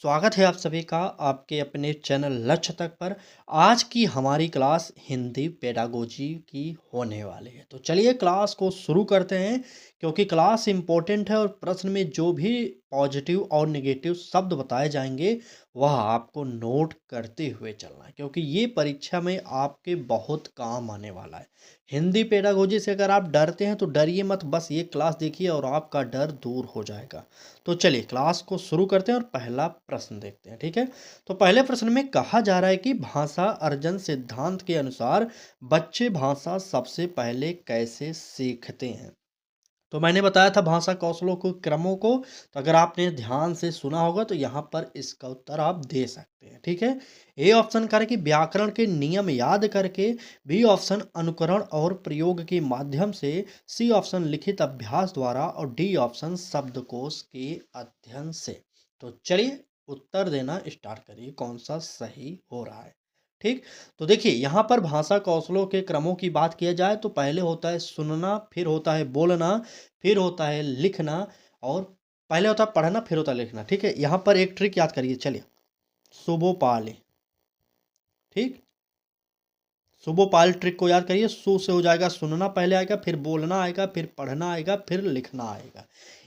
स्वागत है आप सभी का आपके अपने चैनल लक्ष्य तक पर। आज की हमारी क्लास हिंदी पेडागोजी की होने वाली है। तो चलिए क्लास को शुरू करते हैं, क्योंकि क्लास इम्पोर्टेंट है और प्रश्न में जो भी पॉजिटिव और नेगेटिव शब्द बताए जाएंगे वह आपको नोट करते हुए चलना है, क्योंकि ये परीक्षा में आपके बहुत काम आने वाला है। हिंदी पेडागोजी से अगर आप डरते हैं तो डरिए मत, बस ये क्लास देखिए और आपका डर दूर हो जाएगा। तो चलिए क्लास को शुरू करते हैं और पहला प्रश्न देखते हैं। ठीक है, तो पहले प्रश्न में कहा जा रहा है कि भाषा अर्जन सिद्धांत के अनुसार बच्चे भाषा सबसे पहले कैसे सीखते हैं। तो मैंने बताया था भाषा कौशलों को क्रमों को, तो अगर आपने ध्यान से सुना होगा तो यहाँ पर इसका उत्तर आप दे सकते हैं। ठीक है, ए ऑप्शन करें कि व्याकरण के नियम याद करके, बी ऑप्शन अनुकरण और प्रयोग के माध्यम से, सी ऑप्शन लिखित अभ्यास द्वारा और डी ऑप्शन शब्दकोश के अध्ययन से। तो चलिए उत्तर देना स्टार्ट करिए, कौन सा सही हो रहा है। ठीक, तो देखिए यहाँ पर भाषा कौशलों के क्रमों की बात किया जाए तो पहले होता है सुनना, फिर होता है बोलना, फिर होता है लिखना, और पहले होता है पढ़ना, फिर होता है लिखना। ठीक है, यहाँ पर एक ट्रिक याद करिए, चलिए सुबोपाली। ठीक, सुबोपाल ट्रिक को याद करिए। सु से हो जाएगा सुनना, पहले आएगा, फिर बोलना आएगा, फिर पढ़ना आएगा, फिर लिखना आएगा।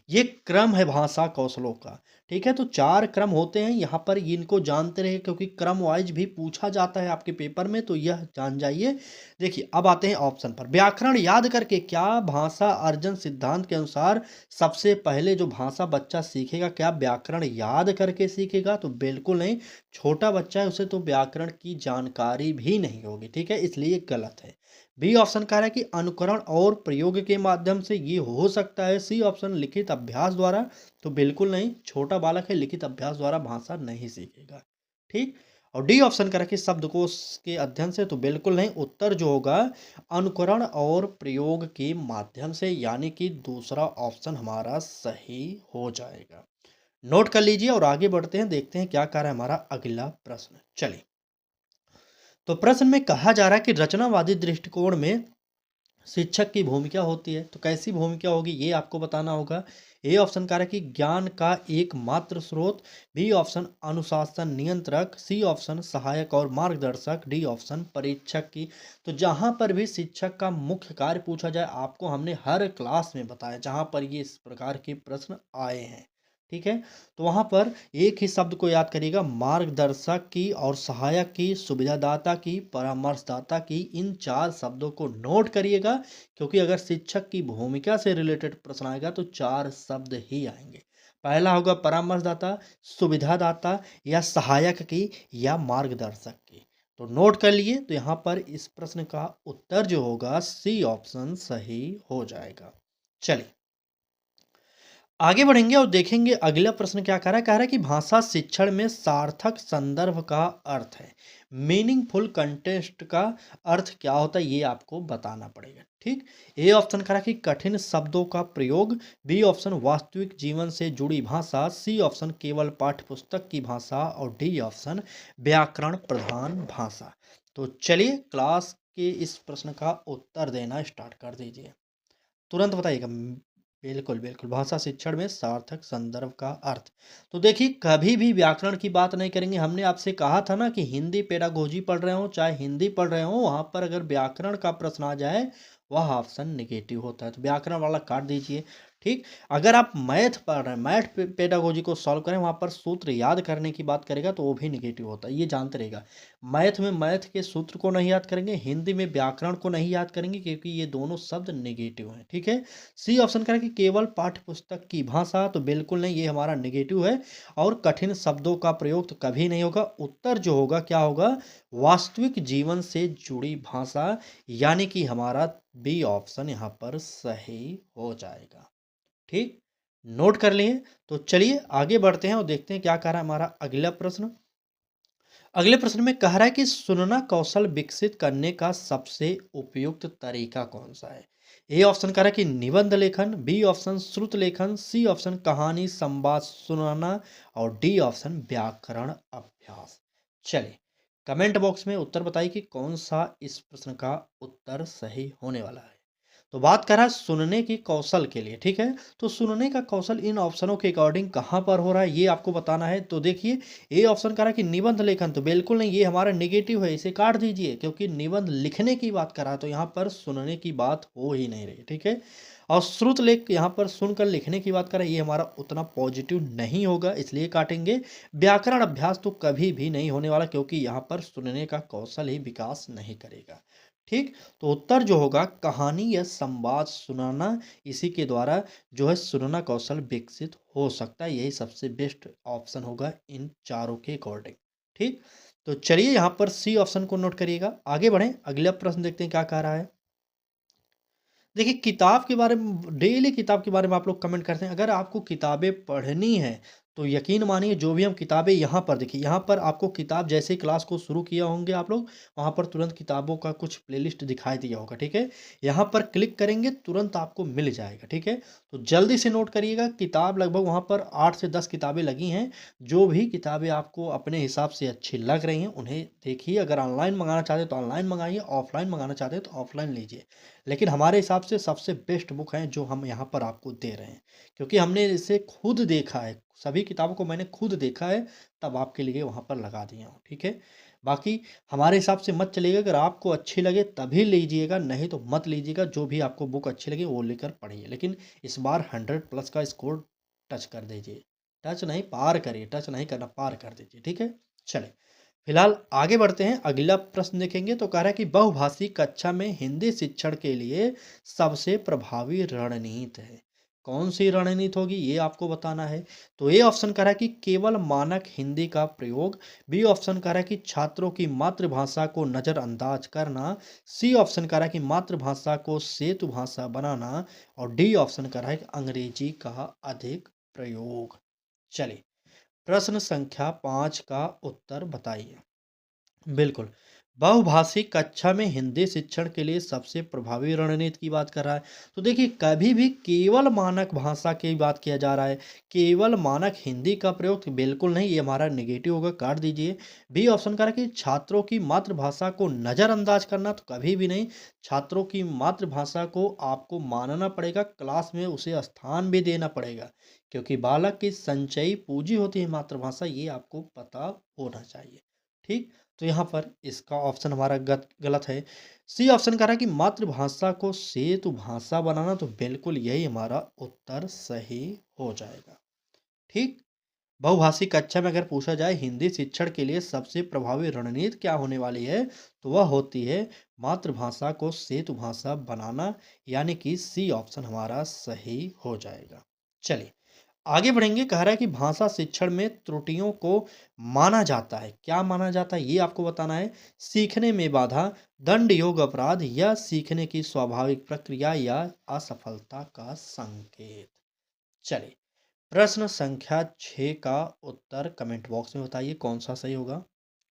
ये क्रम है भाषा कौशलों का। ठीक है, तो 4 क्रम होते हैं यहाँ पर, इनको जानते रहे क्योंकि क्रम वाइज भी पूछा जाता है आपके पेपर में, तो यह जान जाइए। देखिए अब आते हैं ऑप्शन पर। व्याकरण याद करके, क्या भाषा अर्जन सिद्धांत के अनुसार सबसे पहले जो भाषा बच्चा सीखेगा, क्या व्याकरण याद करके सीखेगा? तो बिल्कुल नहीं। छोटा बच्चा है, उसे तो व्याकरण की जानकारी भी नहीं होगी। ठीक है, इसलिए गलत है। बी ऑप्शन कह रहा है कि अनुकरण और प्रयोग के माध्यम से, ये हो सकता है। सी ऑप्शन लिखित अभ्यास द्वारा, तो बिल्कुल नहीं, छोटा बालक है, लिखित अभ्यास द्वारा भाषा नहीं सीखेगा। ठीक, और डी ऑप्शन कह रहा है कि शब्दकोश के अध्ययन से, तो बिल्कुल नहीं। उत्तर जो होगा अनुकरण और प्रयोग के माध्यम से, यानी कि दूसरा ऑप्शन हमारा सही हो जाएगा। नोट कर लीजिए और आगे बढ़ते हैं, देखते हैं क्या कह रहा है हमारा अगला प्रश्न। चलिए, तो प्रश्न में कहा जा रहा है कि रचनावादी दृष्टिकोण में शिक्षक की भूमिका होती है। तो कैसी भूमिका होगी ये आपको बताना होगा। ए ऑप्शन कह रहा है कि ज्ञान का एकमात्र स्रोत, बी ऑप्शन अनुशासन नियंत्रक, सी ऑप्शन सहायक और मार्गदर्शक, डी ऑप्शन परीक्षक की। तो जहां पर भी शिक्षक का मुख्य कार्य पूछा जाए, आपको हमने हर क्लास में बताया जहां पर ये इस प्रकार के प्रश्न आए हैं। ठीक है, तो वहां पर एक ही शब्द को याद करिएगा, मार्गदर्शक की और सहायक की, सुविधादाता की, परामर्शदाता की। इन 4 शब्दों को नोट करिएगा, क्योंकि अगर शिक्षक की भूमिका से रिलेटेड प्रश्न आएगा तो 4 शब्द ही आएंगे। पहला होगा परामर्शदाता, सुविधादाता, या सहायक की, या मार्गदर्शक की। तो नोट कर लिए, तो यहाँ पर इस प्रश्न का उत्तर जो होगा सी ऑप्शन सही हो जाएगा। चलिए आगे बढ़ेंगे और देखेंगे अगला प्रश्न क्या कह रहा है कि भाषा शिक्षण में सार्थक संदर्भ का अर्थ है। मीनिंगफुल कंटेस्ट का अर्थ क्या होता है ये आपको बताना पड़ेगा। ठीक, ए ऑप्शन कह रहा है कि कठिन शब्दों का प्रयोग, बी ऑप्शन वास्तविक जीवन से जुड़ी भाषा, सी ऑप्शन केवल पाठ्यपुस्तक की भाषा, और डी ऑप्शन व्याकरण प्रधान भाषा। तो चलिए क्लास के इस प्रश्न का उत्तर देना स्टार्ट कर दीजिए, तुरंत बताइएगा। बिल्कुल बिल्कुल, भाषा शिक्षण में सार्थक संदर्भ का अर्थ। तो देखिए कभी भी व्याकरण की बात नहीं करेंगे। हमने आपसे कहा था ना कि हिंदी पेडागोजी पढ़ रहे हो चाहे हिंदी पढ़ रहे हो, वहाँ पर अगर व्याकरण का प्रश्न आ जाए वह ऑप्शन नेगेटिव होता है, तो व्याकरण वाला काट दीजिए। ठीक, अगर आप मैथ पढ़ रहे हैं, मैथ पेडागोजी को सॉल्व करें, वहाँ पर सूत्र याद करने की बात करेगा तो वो भी नेगेटिव होता है, ये जानते रहेगा। मैथ में मैथ के सूत्र को नहीं याद करेंगे, हिंदी में व्याकरण को नहीं याद करेंगे, क्योंकि ये दोनों शब्द नेगेटिव हैं। ठीक है, सी ऑप्शन करें कि केवल पाठ्य पुस्तक की भाषा, तो बिल्कुल नहीं, ये हमारा नेगेटिव है। और कठिन शब्दों का प्रयोग तो कभी नहीं होगा। उत्तर जो होगा क्या होगा, वास्तविक जीवन से जुड़ी भाषा, यानी कि हमारा बी ऑप्शन यहाँ पर सही हो जाएगा। ठीक, नोट कर लिए। तो चलिए आगे बढ़ते हैं और देखते हैं क्या कह रहा है हमारा अगला प्रश्न। अगले प्रश्न में कह रहा है कि सुनना कौशल विकसित करने का सबसे उपयुक्त तरीका कौन सा है। ए ऑप्शन कह रहा है कि निबंध लेखन, बी ऑप्शन श्रुत लेखन, सी ऑप्शन कहानी संवाद सुनाना, और डी ऑप्शन व्याकरण अभ्यास। चलिए कमेंट बॉक्स में उत्तर बताइए कि कौन सा इस प्रश्न का उत्तर सही होने वाला है। तो बात कर रहा है सुनने की कौशल के लिए, ठीक है? तो सुनने का कौशल इन ऑप्शनों के अकॉर्डिंग कहाँ पर हो रहा है, ये आपको बताना है। तो देखिए, ए ऑप्शन कह रहा है कि निबंध लेखन, तो बिल्कुल नहीं, ये हमारा नेगेटिव है, इसे काट दीजिए क्योंकि निबंध लिखने की बात कर रहा है, तो यहाँ पर सुनने की बात हो ही नहीं रही, ठीक है? और श्रुत लेख यहाँ पर सुनकर लिखने की बात कर रहा है, ये हमारा उतना पॉजिटिव नहीं होगा, इसलिए काटेंगे। व्याकरण अभ्यास तो कभी भी नहीं होने वाला क्योंकि यहाँ पर सुनने का कौशल ही विकास नहीं करेगा, ठीक? तो उत्तर जो होगा कहानी या संवाद सुनाना, इसी के द्वारा जो है सुनना कौशल विकसित हो सकता है। यही सबसे बेस्ट ऑप्शन होगा इन चारों के अकॉर्डिंग, ठीक? तो चलिए यहाँ पर सी ऑप्शन को नोट करिएगा। आगे बढ़ें, अगला प्रश्न देखते हैं क्या कह रहा है। देखिए, किताब के बारे में, डेली किताब के बारे में आप लोग कमेंट करते हैं। अगर आपको किताबें पढ़नी है तो यकीन मानिए जो भी हम किताबें यहाँ पर देखिए, यहाँ पर आपको किताब जैसे ही क्लास को शुरू किया होंगे आप लोग, वहाँ पर तुरंत किताबों का कुछ प्लेलिस्ट दिखाई दिया होगा, ठीक है? यहाँ पर क्लिक करेंगे तुरंत आपको मिल जाएगा, ठीक है? तो जल्दी से नोट करिएगा, किताब लगभग वहाँ पर 8 से 10 किताबें लगी हैं। जो भी किताबें आपको अपने हिसाब से अच्छी लग रही हैं उन्हें देखिए। अगर ऑनलाइन मंगाना चाहते हैं तो ऑनलाइन मंगाइए, ऑफलाइन मंगाना चाहते हैं तो ऑफलाइन लीजिए। लेकिन हमारे हिसाब से सबसे बेस्ट बुक हैं जो हम यहाँ पर आपको दे रहे हैं, क्योंकि हमने इसे खुद देखा है, सभी किताबों को मैंने खुद देखा है, तब आपके लिए वहाँ पर लगा दिया हूँ, ठीक है? बाकी हमारे हिसाब से मत चलिएगा, अगर आपको अच्छी लगे तभी लीजिएगा, नहीं तो मत लीजिएगा। जो भी आपको बुक अच्छी लगे वो लेकर पढ़िए, लेकिन इस बार 100+ का स्कोर टच कर दीजिए। टच नहीं, पार करिए, टच नहीं करना, पार कर दीजिए, ठीक है? चलिए, फिलहाल आगे बढ़ते हैं, अगला प्रश्न देखेंगे। तो कह रहा है कि बहुभाषी कक्षा में हिंदी शिक्षण के लिए सबसे प्रभावी रणनीति है। कौन सी रणनीति होगी ये आपको बताना है। तो ए ऑप्शन कह रहा है कि केवल मानक हिंदी का प्रयोग, बी ऑप्शन कह रहा है कि छात्रों की मातृभाषा को नज़रअंदाज करना, सी ऑप्शन कह रहा है कि मातृभाषा को सेतु भाषा बनाना, और डी ऑप्शन कह रहा है कि अंग्रेजी का अधिक प्रयोग। चलिए, प्रश्न संख्या 5 का उत्तर बताइए। बिल्कुल। बहुभाषी कक्षा में हिंदी शिक्षण के लिए सबसे प्रभावी रणनीति की बात कर रहा है। तो देखिए, कभी भी केवल मानक भाषा की बात किया जा रहा है, केवल मानक हिंदी का प्रयोग तो बिल्कुल नहीं, ये हमारा नेगेटिव होगा, काट दीजिए। बी ऑप्शन कह रहा है कि छात्रों की मातृभाषा को नज़रअंदाज करना, तो कभी भी नहीं। छात्रों की मातृभाषा को आपको मानना पड़ेगा, क्लास में उसे स्थान भी देना पड़ेगा, क्योंकि बालक की संचयी पूंजी होती है मातृभाषा, ये आपको पता होना चाहिए, ठीक? तो यहाँ पर इसका ऑप्शन हमारा गलत है। सी ऑप्शन कह रहा है कि मातृभाषा को सेतु भाषा बनाना, तो बिल्कुल यही हमारा उत्तर सही हो जाएगा, ठीक? बहुभाषी कक्षा में अगर पूछा जाए हिंदी शिक्षण के लिए सबसे प्रभावी रणनीति क्या होने वाली है, तो वह होती है मातृभाषा को सेतु भाषा बनाना, यानी कि सी ऑप्शन हमारा सही हो जाएगा। चलिए, आगे बढ़ेंगे। कह रहा है कि भाषा शिक्षण में त्रुटियों को माना जाता है, क्या माना जाता है ये आपको बताना है। सीखने में बाधा, दंड योग अपराध, या सीखने की स्वाभाविक प्रक्रिया, या असफलता का संकेत। चलिए, प्रश्न संख्या 6 का उत्तर कमेंट बॉक्स में बताइए कौन सा सही होगा।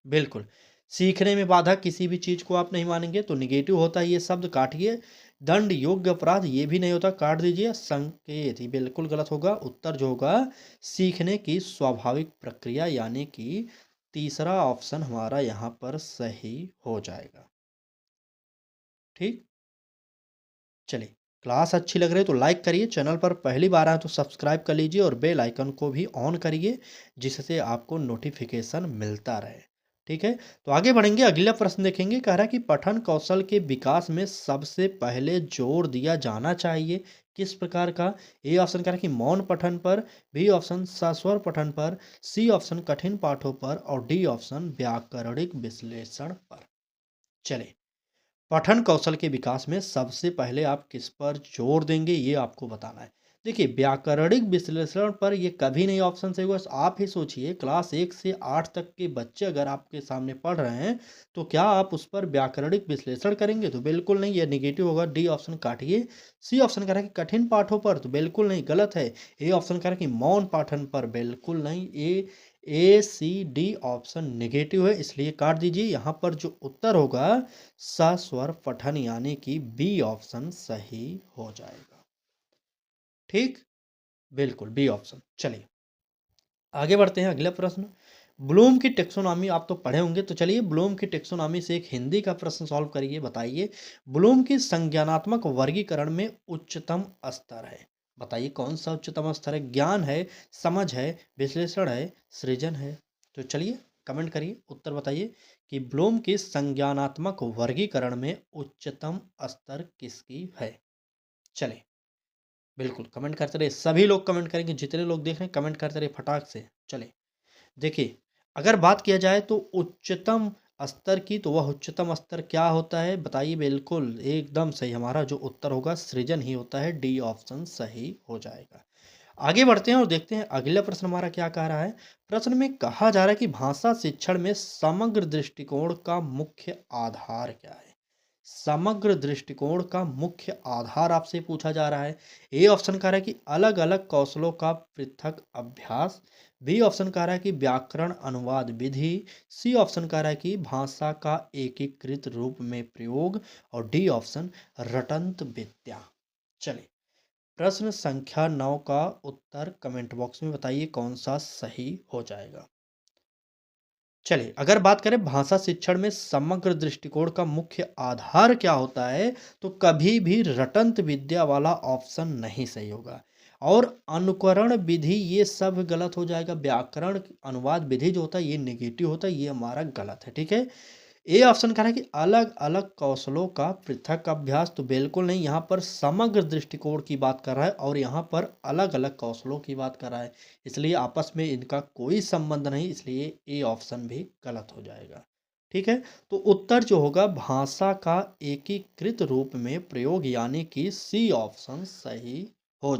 बिल्कुल, सीखने में बाधा, किसी भी चीज़ को आप नहीं मानेंगे तो निगेटिव होता है, ये शब्द काटिए। दंड योग्य अपराध, ये भी नहीं होता, काट दीजिए। संकेत, ये बिल्कुल गलत होगा। उत्तर जो होगा सीखने की स्वाभाविक प्रक्रिया, यानी कि तीसरा ऑप्शन हमारा यहाँ पर सही हो जाएगा, ठीक? चलिए, क्लास अच्छी लग रही है तो लाइक करिए, चैनल पर पहली बार आए तो सब्सक्राइब कर लीजिए और बेल आइकन को भी ऑन करिए, जिससे आपको नोटिफिकेशन मिलता रहे, ठीक है? तो आगे बढ़ेंगे, अगला प्रश्न देखेंगे। कह रहा है कि पठन कौशल के विकास में सबसे पहले जोर दिया जाना चाहिए, किस प्रकार का। ए ऑप्शन कह रहा है कि मौन पठन पर, बी ऑप्शन सस्वर पठन पर, सी ऑप्शन कठिन पाठों पर, और डी ऑप्शन व्याकरणिक विश्लेषण पर। चलिए, पठन कौशल के विकास में सबसे पहले आप किस पर जोर देंगे ये आपको बताना है। देखिए, व्याकरणिक विश्लेषण पर ये कभी नहीं ऑप्शन सही होगा। आप ही सोचिए, क्लास 1 से 8 तक के बच्चे अगर आपके सामने पढ़ रहे हैं तो क्या आप उस पर व्याकरणिक विश्लेषण करेंगे, तो बिल्कुल नहीं, ये निगेटिव होगा। डी ऑप्शन काटिए। सी ऑप्शन कह रहा है कि कठिन पाठों पर, तो बिल्कुल नहीं, गलत है। ए ऑप्शन कह रहा है कि मौन पाठन पर, बिल्कुल नहीं। ए सी डी ऑप्शन नेगेटिव है, इसलिए काट दीजिए। यहाँ पर जो उत्तर होगा सस्वर पठन, यानी कि बी ऑप्शन सही हो जाएगा, ठीक? बिल्कुल बी ऑप्शन। चलिए, आगे बढ़ते हैं, अगला प्रश्न। ब्लूम की टेक्सोनॉमी आप तो पढ़े होंगे, तो चलिए ब्लूम की टेक्सोनॉमी से एक हिंदी का प्रश्न सॉल्व करिए। बताइए, ब्लूम की संज्ञानात्मक वर्गीकरण में उच्चतम स्तर है। बताइए कौन सा उच्चतम स्तर है? ज्ञान है, समझ है, विश्लेषण है, सृजन है? तो चलिए कमेंट करिए, उत्तर बताइए कि ब्लूम की संज्ञानात्मक वर्गीकरण में उच्चतम स्तर किसकी है। चलिए बिल्कुल कमेंट करते रहिए, सभी लोग कमेंट करेंगे, जितने लोग देख रहे हैं कमेंट करते रहिए फटाक से। चलिए देखिए, अगर बात किया जाए तो उच्चतम स्तर की, तो वह उच्चतम स्तर क्या होता है? बताइए। बिल्कुल एकदम सही, हमारा जो उत्तर होगा सृजन ही होता है। डी ऑप्शन सही हो जाएगा। आगे बढ़ते हैं और देखते हैं अगला प्रश्न हमारा क्या कह रहा है। प्रश्न में कहा जा रहा है कि भाषा शिक्षण में समग्र दृष्टिकोण का मुख्य आधार क्या है? समग्र दृष्टिकोण का मुख्य आधार आपसे पूछा जा रहा है। ए ऑप्शन कह रहा है कि अलग अलग कौशलों का पृथक अभ्यास। बी ऑप्शन कह रहा है कि व्याकरण अनुवाद विधि। सी ऑप्शन कह रहा है कि भाषा का एकीकृत रूप में प्रयोग। और डी ऑप्शन रटंत विद्या। चलिए प्रश्न संख्या 9 का उत्तर कमेंट बॉक्स में बताइए कौन सा सही हो जाएगा। चलिए अगर बात करें भाषा शिक्षण में समग्र दृष्टिकोण का मुख्य आधार क्या होता है, तो कभी भी रटंत विद्या वाला ऑप्शन नहीं सही होगा। और अनुकरण विधि ये सब गलत हो जाएगा। व्याकरण अनुवाद विधि जो होता है ये नेगेटिव होता है, ये हमारा गलत है। ठीक है। ए ऑप्शन कह रहा है कि अलग अलग कौशलों का पृथक अभ्यास, तो बिल्कुल नहीं, यहाँ पर समग्र दृष्टिकोण की बात कर रहा है और यहाँ पर अलग अलग कौशलों की बात कर रहा है, इसलिए आपस में इनका कोई संबंध नहीं, इसलिए ए ऑप्शन भी गलत हो जाएगा। ठीक है। तो उत्तर जो होगा भाषा का एकीकृत रूप में प्रयोग, यानी कि सी ऑप्शन सही हो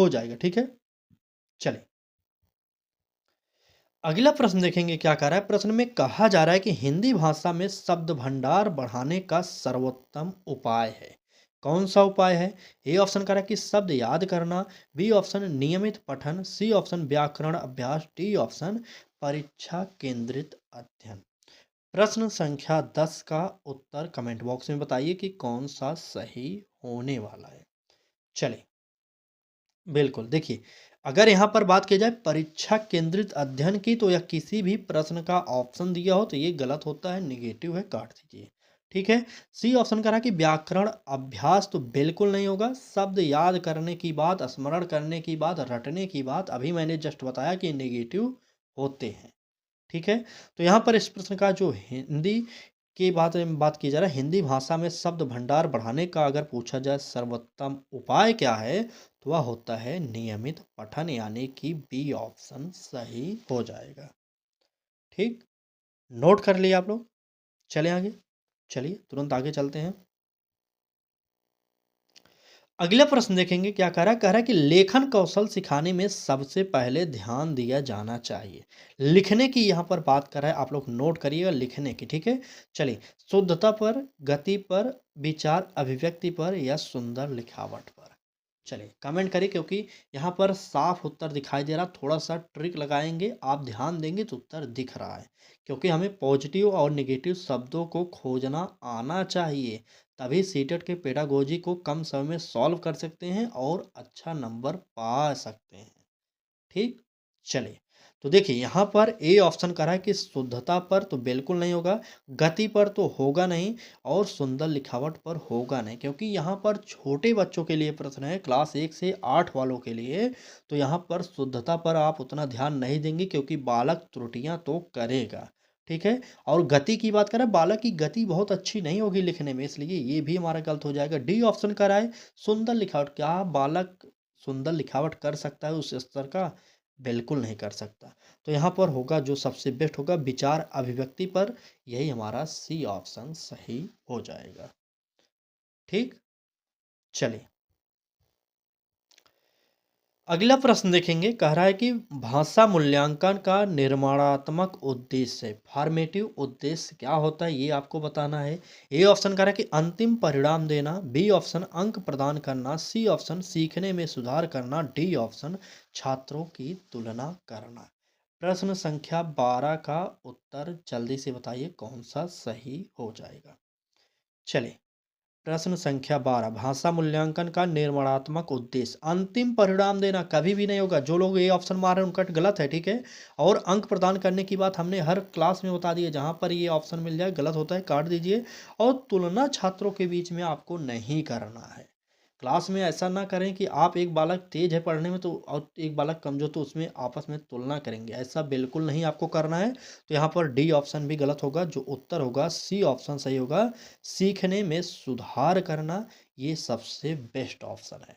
जाएगा। ठीक है। चलिए अगला प्रश्न देखेंगे क्या कह रहा है। प्रश्न में कहा जा रहा है कि हिंदी भाषा में शब्द भंडार बढ़ाने का सर्वोत्तम उपाय है। कौन सा उपाय है? ए ऑप्शन कह रहा है कि शब्द याद करना। बी ऑप्शन नियमित पठन। सी ऑप्शन व्याकरण अभ्यास। डी ऑप्शन परीक्षा केंद्रित अध्ययन। प्रश्न संख्या 10 का उत्तर कमेंट बॉक्स में बताइए कि कौन सा सही होने वाला है। चलिए बिल्कुल, देखिए अगर यहाँ पर बात की जाए परीक्षा केंद्रित अध्ययन की, तो यह किसी भी प्रश्न का ऑप्शन दिया हो तो ये गलत होता है, नेगेटिव है, काट दीजिए। ठीक है। सी ऑप्शन करा कि व्याकरण अभ्यास, तो बिल्कुल नहीं होगा। शब्द याद करने की बात, स्मरण करने की बात, रटने की बात, अभी मैंने जस्ट बताया कि नेगेटिव होते हैं। ठीक है। तो यहाँ पर इस प्रश्न का जो हिंदी की बात की जा रहा है, हिंदी भाषा में शब्द भंडार बढ़ाने का अगर पूछा जाए सर्वोत्तम उपाय क्या है, तो वह होता है नियमित पठन, यानी कि बी ऑप्शन सही हो जाएगा। ठीक, नोट कर लिया आप लोग। चले आगे, चलिए तुरंत आगे चलते हैं। अगला प्रश्न देखेंगे क्या कह रहा है कि लेखन कौशल सिखाने में सबसे पहले ध्यान दिया जाना चाहिए। लिखने की यहाँ पर बात कर रहा है, आप लोग नोट करिएगा लिखने की। ठीक है। चलिए शुद्धता पर, गति पर, विचार अभिव्यक्ति पर, या सुंदर लिखावट पर। चलिए कमेंट करिए, क्योंकि यहाँ पर साफ उत्तर दिखाई दे रहा, थोड़ा सा ट्रिक लगाएंगे, आप ध्यान देंगे तो उत्तर दिख रहा है। क्योंकि हमें पॉजिटिव और नेगेटिव शब्दों को खोजना आना चाहिए, तभी सीटेट के पेडागोजी को कम समय में सॉल्व कर सकते हैं और अच्छा नंबर पा सकते हैं। ठीक। चलिए तो देखिए यहाँ पर ए ऑप्शन करा है कि शुद्धता पर, तो बिल्कुल नहीं होगा। गति पर तो होगा नहीं। और सुंदर लिखावट पर होगा नहीं, क्योंकि यहाँ पर छोटे बच्चों के लिए प्रश्न है, क्लास 1 से 8 वालों के लिए। तो यहाँ पर शुद्धता पर आप उतना ध्यान नहीं देंगे, क्योंकि बालक त्रुटियां तो करेगा। ठीक है। और गति की बात करें, बालक की गति बहुत अच्छी नहीं होगी लिखने में, इसलिए ये भी हमारा गलत हो जाएगा। डी ऑप्शन करा है सुंदर लिखावट, क्या बालक सुंदर लिखावट कर सकता है उस स्तर का? बिल्कुल नहीं कर सकता। तो यहाँ पर होगा जो सबसे बेस्ट होगा विचार अभिव्यक्ति पर, यही हमारा सी ऑप्शन सही हो जाएगा। ठीक। चलिए अगला प्रश्न देखेंगे, कह रहा है कि भाषा मूल्यांकन का निर्माणात्मक उद्देश्य, फॉर्मेटिव उद्देश्य क्या होता है, ये आपको बताना है। ए ऑप्शन कह रहा है कि अंतिम परिणाम देना। बी ऑप्शन अंक प्रदान करना। सी ऑप्शन सीखने में सुधार करना। डी ऑप्शन छात्रों की तुलना करना। प्रश्न संख्या 12 का उत्तर जल्दी से बताइए कौन सा सही हो जाएगा। चलिए प्रश्न संख्या 12, भाषा मूल्यांकन का निर्माणात्मक उद्देश्य अंतिम परिणाम देना, कभी भी नहीं होगा। जो लोग ये ऑप्शन मार रहे हैं उनका गलत है, ठीक है। और अंक प्रदान करने की बात हमने हर क्लास में बता दी है, जहाँ पर ये ऑप्शन मिल जाए गलत होता है काट दीजिए। और तुलना छात्रों के बीच में आपको नहीं करना है। क्लास में ऐसा ना करें कि आप एक बालक तेज है पढ़ने में तो और एक बालक कमजोर, तो उसमें आपस में तुलना करेंगे, ऐसा बिल्कुल नहीं आपको करना है। तो यहाँ पर डी ऑप्शन भी गलत होगा, जो उत्तर होगा सी ऑप्शन सही होगा। सीखने में सुधार करना, ये सबसे बेस्ट ऑप्शन है।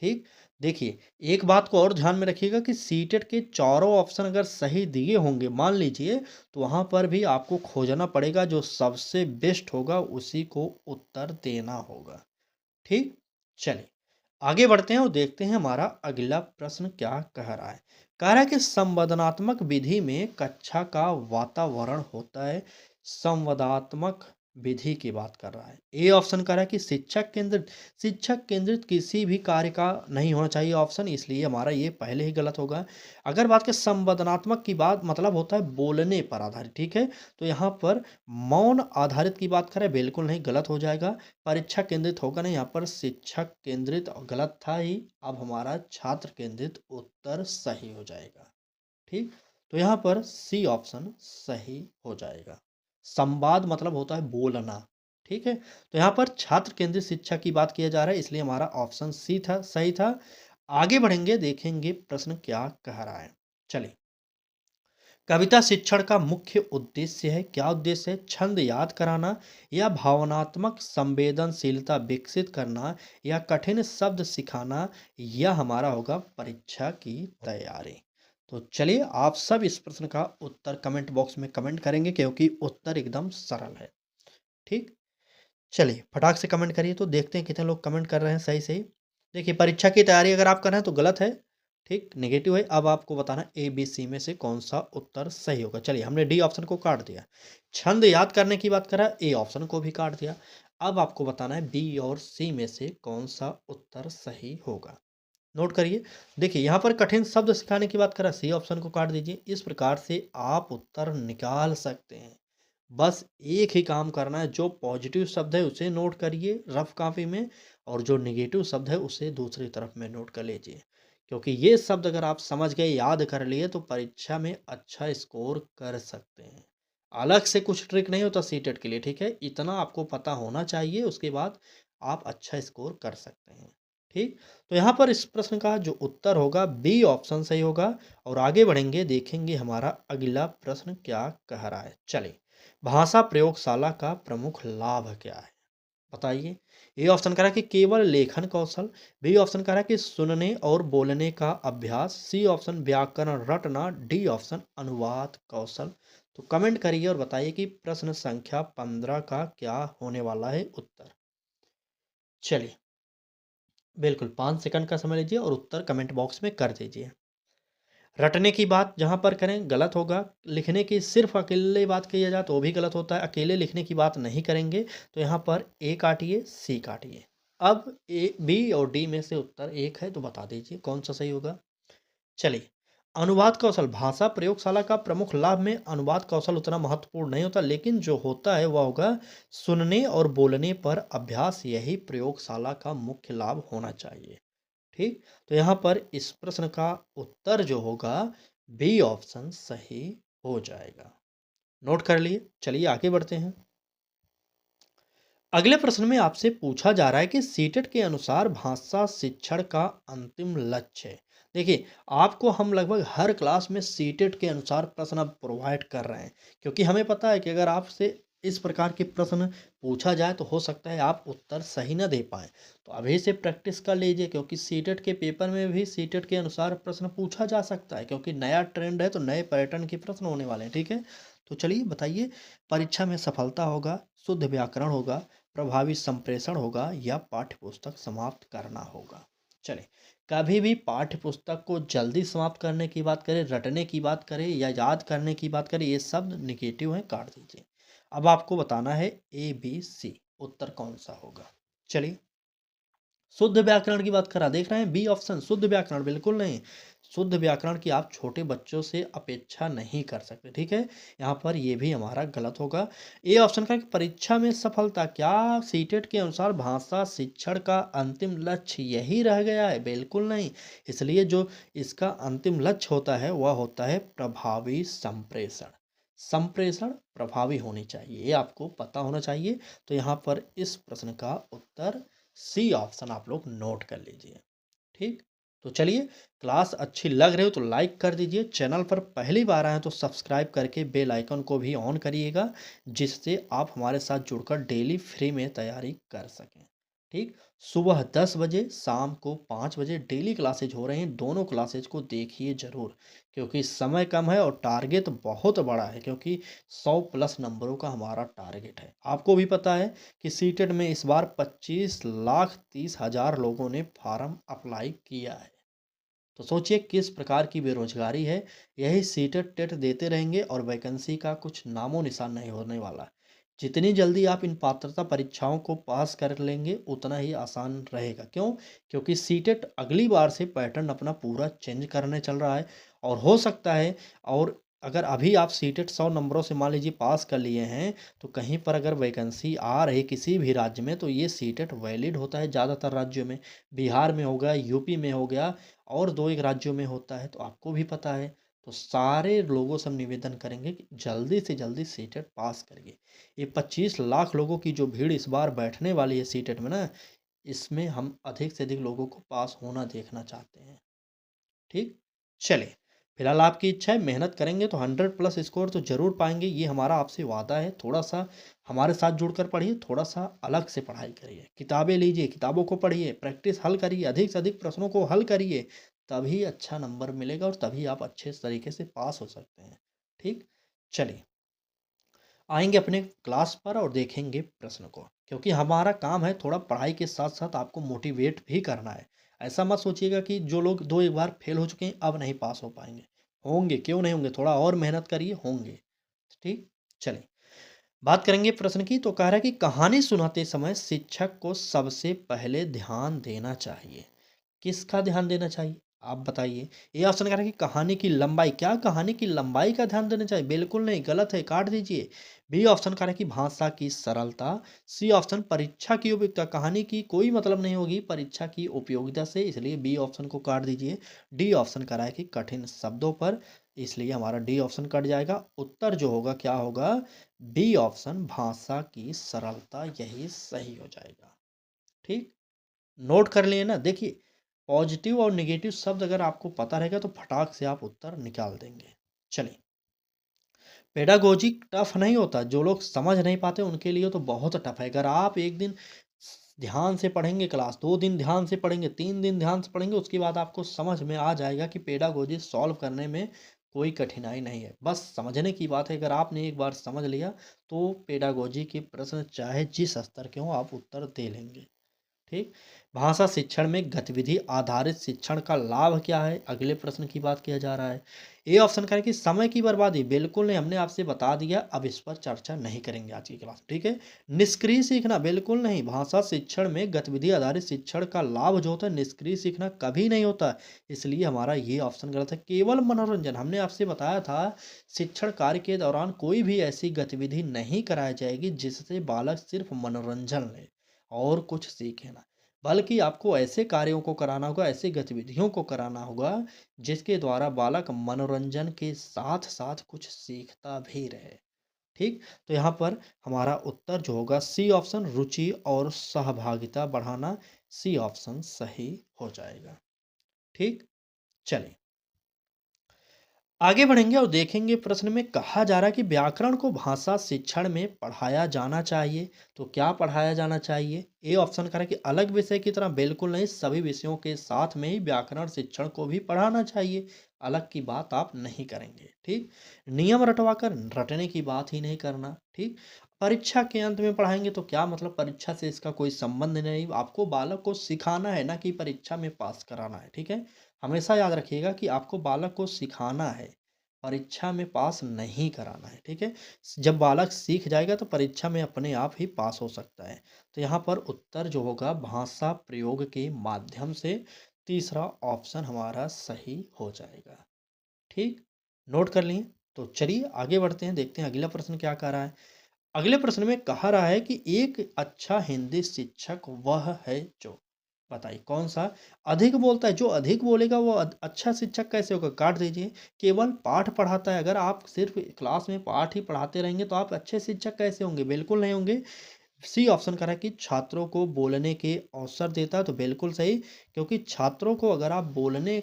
ठीक, देखिए एक बात को और ध्यान में रखिएगा कि सीटेट के चारों ऑप्शन अगर सही दिए होंगे मान लीजिए, तो वहां पर भी आपको खोजना पड़ेगा, जो सबसे बेस्ट होगा उसी को उत्तर देना होगा। ठीक, चलिए आगे बढ़ते हैं और देखते हैं हमारा अगला प्रश्न क्या कह रहा है। कह रहा है कि संवादनात्मक विधि में कक्षा का वातावरण होता है। संवादात्मक विधि की बात कर रहा है। ए ऑप्शन कह रहा है कि शिक्षक केंद्रित किसी भी कार्य का नहीं होना चाहिए ऑप्शन, इसलिए हमारा ये पहले ही गलत होगा। अगर बात करें संवादनात्मक की बात मतलब होता है बोलने पर आधारित, ठीक है। तो यहाँ पर मौन आधारित की बात करें बिल्कुल नहीं, गलत हो जाएगा। परीक्षा केंद्रित होगा नहीं, यहाँ पर शिक्षक केंद्रित गलत था ही। अब हमारा छात्र केंद्रित उत्तर सही हो जाएगा। ठीक, तो यहाँ पर सी ऑप्शन सही हो जाएगा। संवाद मतलब होता है बोलना, ठीक है। तो यहाँ पर छात्र केंद्रित शिक्षा की बात किया जा रहा है, इसलिए हमारा ऑप्शन सी था, सही था। आगे बढ़ेंगे, देखेंगे प्रश्न क्या कह रहा है। चलिए, कविता शिक्षण का मुख्य उद्देश्य है, क्या उद्देश्य है? छंद याद कराना, या भावनात्मक संवेदनशीलता विकसित करना, या कठिन शब्द सिखाना, या हमारा होगा परीक्षा की तैयारी। तो चलिए आप सब इस प्रश्न का उत्तर कमेंट बॉक्स में कमेंट करेंगे, क्योंकि उत्तर एकदम सरल है। ठीक, चलिए फटाक से कमेंट करिए, तो देखते हैं कितने लोग कमेंट कर रहे हैं सही सही। देखिए परीक्षा की तैयारी अगर आप कर रहे हैं तो गलत है, ठीक, नेगेटिव है। अब आपको बताना ए बी सी में से कौन सा उत्तर सही होगा। चलिए हमने डी ऑप्शन को काट दिया। छंद याद करने की बात करा, ए ऑप्शन को भी काट दिया। अब आपको बताना है बी और सी में से कौन सा उत्तर सही होगा। नोट करिए, देखिए यहाँ पर कठिन शब्द सिखाने की बात करा, सी ऑप्शन को काट दीजिए। इस प्रकार से आप उत्तर निकाल सकते हैं। बस एक ही काम करना है, जो पॉजिटिव शब्द है उसे नोट करिए रफ कॉपी में, और जो नेगेटिव शब्द है उसे दूसरी तरफ में नोट कर लीजिए। क्योंकि ये शब्द अगर आप समझ गए, याद कर लिए, तो परीक्षा में अच्छा स्कोर कर सकते हैं। अलग से कुछ ट्रिक नहीं होता सीटेट के लिए, ठीक है। इतना आपको पता होना चाहिए, उसके बाद आप अच्छा स्कोर कर सकते हैं। ठीक, तो यहाँ पर इस प्रश्न का जो उत्तर होगा बी ऑप्शन सही होगा। और आगे बढ़ेंगे, देखेंगे हमारा अगला प्रश्न क्या कह रहा है। चलिए, भाषा प्रयोगशाला का प्रमुख लाभ क्या है, बताइए। ए ऑप्शन कह रहा है कि केवल लेखन कौशल, बी ऑप्शन कह रहा है कि सुनने और बोलने का अभ्यास, सी ऑप्शन व्याकरण रटना, डी ऑप्शन अनुवाद कौशल। तो कमेंट करिए और बताइए कि प्रश्न संख्या 15 का क्या होने वाला है उत्तर। चलिए, बिल्कुल 5 सेकंड का समय लीजिए और उत्तर कमेंट बॉक्स में कर दीजिए। रटने की बात जहाँ पर करें गलत होगा। लिखने की सिर्फ अकेले बात की जाए तो वो भी गलत होता है, अकेले लिखने की बात नहीं करेंगे। तो यहाँ पर ए काटिए, सी काटिए। अब ए बी और डी में से उत्तर एक है, तो बता दीजिए कौन सा सही होगा। चलिए, अनुवाद कौशल, भाषा प्रयोगशाला का प्रमुख लाभ में अनुवाद कौशल उतना महत्वपूर्ण नहीं होता, लेकिन जो होता है वह होगा सुनने और बोलने पर अभ्यास, यही प्रयोगशाला का मुख्य लाभ होना चाहिए। ठीक, तो यहाँ पर इस प्रश्न का उत्तर जो होगा बी ऑप्शन सही हो जाएगा। नोट कर लिए, चलिए आगे बढ़ते हैं। अगले प्रश्न में आपसे पूछा जा रहा है कि सीटेट के अनुसार भाषा शिक्षण का अंतिम लक्ष्य है। देखिए, आपको हम लगभग हर क्लास में सीटेट के अनुसार प्रश्न अब प्रोवाइड कर रहे हैं, क्योंकि हमें पता है कि अगर आपसे इस प्रकार के प्रश्न पूछा जाए तो हो सकता है आप उत्तर सही ना दे पाएँ। तो अभी से प्रैक्टिस कर लीजिए, क्योंकि सीटेट के पेपर में भी सीटेट के अनुसार प्रश्न पूछा जा सकता है, क्योंकि नया ट्रेंड है तो नए पैटर्न के प्रश्न होने वाले हैं, ठीक है। तो चलिए बताइए, परीक्षा में सफलता होगा, शुद्ध व्याकरण होगा, प्रभावी संप्रेषण होगा, या पाठ्य पुस्तक समाप्त करना होगा। चलिए, कभी भी पाठ्य पुस्तक को जल्दी समाप्त करने की बात करें, रटने की बात करें, या याद करने की बात करें, ये शब्द निगेटिव हैं, काट दीजिए। अब आपको बताना है ए बी सी उत्तर कौन सा होगा। चलिए, शुद्ध व्याकरण की बात करा, देख रहे हैं बी ऑप्शन शुद्ध व्याकरण, बिल्कुल नहीं। शुद्ध व्याकरण की आप छोटे बच्चों से अपेक्षा नहीं कर सकते, ठीक है। यहाँ पर ये भी हमारा गलत होगा। ए ऑप्शन का कि परीक्षा में सफलता, क्या सीटेट के अनुसार भाषा शिक्षण का अंतिम लक्ष्य यही रह गया है? बिल्कुल नहीं। इसलिए जो इसका अंतिम लक्ष्य होता है वह होता है प्रभावी संप्रेषण। संप्रेषण प्रभावी होनी चाहिए, ये आपको पता होना चाहिए। तो यहाँ पर इस प्रश्न का उत्तर सी ऑप्शन आप लोग नोट कर लीजिए, ठीक। तो चलिए, क्लास अच्छी लग रही हो तो लाइक कर दीजिए, चैनल पर पहली बार आए हैं तो सब्सक्राइब करके बेल आइकन को भी ऑन करिएगा, जिससे आप हमारे साथ जुड़कर डेली फ्री में तैयारी कर सकें, ठीक। सुबह 10 बजे, शाम को 5 बजे डेली क्लासेज हो रही हैं, दोनों क्लासेज को देखिए ज़रूर, क्योंकि समय कम है और टारगेट बहुत बड़ा है, क्योंकि 100 प्लस नंबरों का हमारा टारगेट है। आपको भी पता है कि सीटेट में इस बार 25,30,000 लोगों ने फार्म अप्लाई किया है। तो सोचिए किस प्रकार की बेरोजगारी है। यही सीटेट टेट देते रहेंगे और वैकेंसी का कुछ नामो निशान नहीं होने वाला। जितनी जल्दी आप इन पात्रता परीक्षाओं को पास कर लेंगे उतना ही आसान रहेगा। क्यों? क्योंकि सीटेट अगली बार से पैटर्न अपना पूरा चेंज करने चल रहा है, और हो सकता है, और अगर अभी आप सीटेट 100 नंबरों से मान लीजिए पास कर लिए हैं, तो कहीं पर अगर वैकेंसी आ रही किसी भी राज्य में, तो ये सीटेट वैलिड होता है ज़्यादातर राज्यों में। बिहार में हो गया, यूपी में हो गया, और 2-1 राज्यों में होता है, तो आपको भी पता है। तो सारे लोगों से हम निवेदन करेंगे कि जल्दी से जल्दी सीटेट पास करिए। ये 25 लाख लोगों की जो भीड़ इस बार बैठने वाली है सीटेट में ना, इसमें हम अधिक से अधिक लोगों को पास होना देखना चाहते हैं, ठीक। चलिए, फिलहाल आपकी इच्छा है, मेहनत करेंगे तो 100 प्लस स्कोर तो ज़रूर पाएंगे, ये हमारा आपसे वादा है। थोड़ा सा हमारे साथ जुड़कर पढ़िए, थोड़ा सा अलग से पढ़ाई करिए, किताबें लीजिए, किताबों को पढ़िए, प्रैक्टिस हल करिए, अधिक से अधिक प्रश्नों को हल करिए, तभी अच्छा नंबर मिलेगा और तभी आप अच्छे तरीके से पास हो सकते हैं, ठीक। चलिए, आएँगे अपने क्लास पर और देखेंगे प्रश्न को, क्योंकि हमारा काम है थोड़ा पढ़ाई के साथ-साथ आपको मोटिवेट भी करना है। ऐसा मत सोचिएगा कि जो लोग 2 एक बार फेल हो चुके हैं, अब नहीं पास हो पाएँगे। होंगे, क्यों नहीं होंगे? थोड़ा और मेहनत करिए, होंगे। ठीक? चलिए, बात करेंगे प्रश्न की। तो कह रहा है कि कहानी सुनाते समय शिक्षक को सबसे पहले ध्यान देना चाहिए। किसका ध्यान देना चाहिए? आप बताइए। ए ऑप्शन कह रहा है कि कहानी की लंबाई, क्या कहानी की लंबाई का ध्यान देना चाहिए? बिल्कुल नहीं, गलत है, काट दीजिए। बी ऑप्शन कह रहा है कि भाषा की सरलता। सी ऑप्शन परीक्षा की उपयोगिता, कहानी की कोई मतलब नहीं होगी परीक्षा की उपयोगिता से, इसलिए बी ऑप्शन को काट दीजिए। डी ऑप्शन कह रहा है कि कठिन शब्दों पर, इसलिए हमारा डी ऑप्शन कट जाएगा। उत्तर जो होगा क्या होगा? बी ऑप्शन भाषा की सरलता, यही सही हो जाएगा। ठीक? नोट कर लिए ना। देखिए, पॉजिटिव और नेगेटिव शब्द अगर आपको पता रहेगा तो फटाक से आप उत्तर निकाल देंगे। चलिए, पेडागोजी टफ नहीं होता, जो लोग समझ नहीं पाते उनके लिए तो बहुत टफ है। अगर आप एक दिन ध्यान से पढ़ेंगे क्लास, 2 दिन ध्यान से पढ़ेंगे, 3 दिन ध्यान से पढ़ेंगे, उसके बाद आपको समझ में आ जाएगा कि पेडागोजी सॉल्व करने में कोई कठिनाई नहीं है, बस समझने की बात है। अगर आपने एक बार समझ लिया तो पेडागोजी के प्रश्न चाहे जिस स्तर के हों आप उत्तर दे लेंगे, ठीक। भाषा शिक्षण में गतिविधि आधारित शिक्षण का लाभ क्या है? अगले प्रश्न की बात किया जा रहा है। ए ऑप्शन करें कि समय की बर्बादी, बिल्कुल नहीं, हमने आपसे बता दिया, अब इस पर चर्चा नहीं करेंगे आज की क्लास, ठीक है। निष्क्रिय सीखना, बिल्कुल नहीं, भाषा शिक्षण में गतिविधि आधारित शिक्षण का लाभ जो होता है, निष्क्रिय सीखना कभी नहीं होता, इसलिए हमारा ये ऑप्शन गलत है। केवल मनोरंजन, हमने आपसे बताया था शिक्षण कार्य के दौरान कोई भी ऐसी गतिविधि नहीं कराई जाएगी जिससे बालक सिर्फ मनोरंजन ले और कुछ सीखे ना, बल्कि आपको ऐसे कार्यों को कराना होगा, ऐसी गतिविधियों को कराना होगा जिसके द्वारा बालक मनोरंजन के साथ साथ कुछ सीखता भी रहे, ठीक। तो यहाँ पर हमारा उत्तर जो होगा सी ऑप्शन, रुचि और सहभागिता बढ़ाना, सी ऑप्शन सही हो जाएगा, ठीक। चलिए, आगे बढ़ेंगे और देखेंगे प्रश्न में कहा जा रहा है कि व्याकरण को भाषा शिक्षण में पढ़ाया जाना चाहिए। तो क्या पढ़ाया जाना चाहिए? ए ऑप्शन करें कि अलग विषय की तरह, बिल्कुल नहीं, सभी विषयों के साथ में ही व्याकरण शिक्षण को भी पढ़ाना चाहिए, अलग की बात आप नहीं करेंगे, ठीक। नियम रटवा कर रटने की बात ही नहीं करना, ठीक। परीक्षा के अंत में पढ़ाएंगे तो क्या मतलब? परीक्षा से इसका कोई संबंध नहीं, आपको बालक को सिखाना है ना कि परीक्षा में पास कराना है, ठीक है। हमेशा याद रखिएगा कि आपको बालक को सिखाना है, परीक्षा में पास नहीं कराना है, ठीक है। जब बालक सीख जाएगा तो परीक्षा में अपने आप ही पास हो सकता है। तो यहाँ पर उत्तर जो होगा भाषा प्रयोग के माध्यम से, तीसरा ऑप्शन हमारा सही हो जाएगा। ठीक, नोट कर लिए? तो चलिए आगे बढ़ते हैं, देखते हैं अगला प्रश्न क्या कह रहा है। अगले प्रश्न में कह रहा है कि एक अच्छा हिंदी शिक्षक वह है जो, बताइए कौन सा अधिक बोलता है। जो अधिक बोलेगा वो अच्छा शिक्षक कैसे होगा, काट दीजिए। केवल पाठ पढ़ाता है, अगर आप सिर्फ क्लास में पाठ ही पढ़ाते रहेंगे तो आप अच्छे शिक्षक कैसे होंगे, बिल्कुल नहीं होंगे। सी ऑप्शन कह रहा है कि छात्रों को बोलने के अवसर देता है, तो बिल्कुल सही। क्योंकि छात्रों को अगर आप बोलने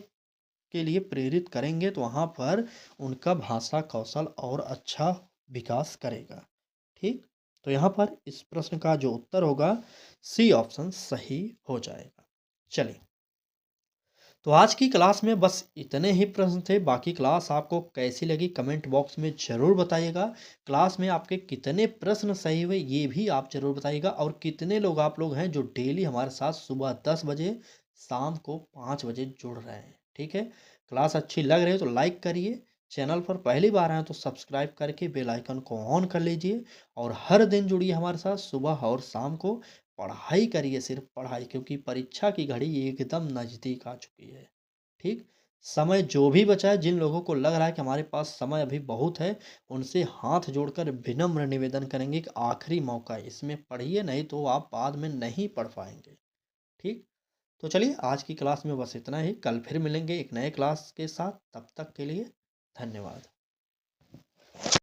के लिए प्रेरित करेंगे तो वहाँ पर उनका भाषा कौशल और अच्छा विकास करेगा। ठीक, तो यहाँ पर इस प्रश्न का जो उत्तर होगा सी ऑप्शन सही हो जाएगा। चलिए, तो आज की क्लास में बस इतने ही प्रश्न थे। बाकी क्लास आपको कैसी लगी कमेंट बॉक्स में ज़रूर बताइएगा। क्लास में आपके कितने प्रश्न सही हुए ये भी आप ज़रूर बताइएगा, और कितने लोग आप लोग हैं जो डेली हमारे साथ सुबह 10 बजे शाम को 5 बजे जुड़ रहे हैं। ठीक है, क्लास अच्छी लग रही है तो लाइक करिए। चैनल पर पहली बार आए तो सब्सक्राइब करके बेल आइकन को ऑन कर लीजिए, और हर दिन जुड़िए हमारे साथ सुबह और शाम को। पढ़ाई करिए, सिर्फ पढ़ाई, क्योंकि परीक्षा की घड़ी एकदम नज़दीक आ चुकी है। ठीक, समय जो भी बचा है, जिन लोगों को लग रहा है कि हमारे पास समय अभी बहुत है, उनसे हाथ जोड़कर विनम्र निवेदन करेंगे कि आखिरी मौका है, इसमें पढ़िए, नहीं तो आप बाद में नहीं पढ़ पाएंगे। ठीक, तो चलिए आज की क्लास में बस इतना ही। कल फिर मिलेंगे एक नए क्लास के साथ, तब तक के लिए धन्यवाद।